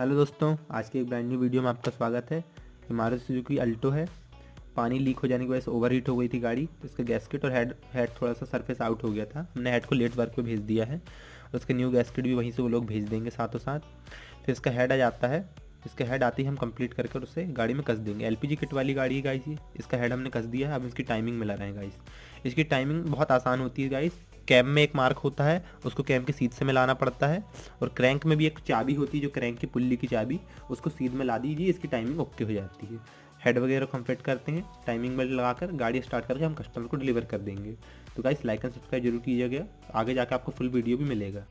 Hello दोस्तों, आज के एक ब्रांड न्यू वीडियो में आपका स्वागत है। ये मारुति सुजुकी अल्टो है। पानी लीक हो जाने की वजह से ओवर हीट हो गई थी गाड़ी। इसका गैस्केट और हेड थोड़ा सा सरफेस आउट हो गया था। हमने हेड को लेट वर्क पे भेज दिया है। उसके न्यू गैस्केट भी वहीं से वो लोग भेज देंगे साथों साथ। फिर इसका हेड आ जाता है। इसका हेड आते ही हम कंप्लीट करके और उसे गाड़ी में कस देंगे। एलपीजी किट वाली गाड़ी है गाइस। इसका हेड हमने कस दिया है। अब इसकी टाइमिंग मिला रहे हैं गाइस। इसकी टाइमिंग बहुत आसान होती है गाइस। कैम में एक मार्क होता है, उसको कैम की सीध से मिलाना पड़ता है। और क्रैंक में भी एक चाबी होती है, जो क्रैंक की पुल्ली की चाबी, उसको सीध में ला दीजिए, इसकी टाइमिंग ओके हो जाती है। हेड वगैरह को हम फिट करते हैं, टाइमिंग में लगाकर गाड़ी स्टार्ट करके हम कस्टमर को डिलीवर कर देंगे। तो गाइस लाइक एंड सब्सक्राइब जरूर कीजिएगा, आगे जाकर आपको फुल वीडियो भी मिलेगा।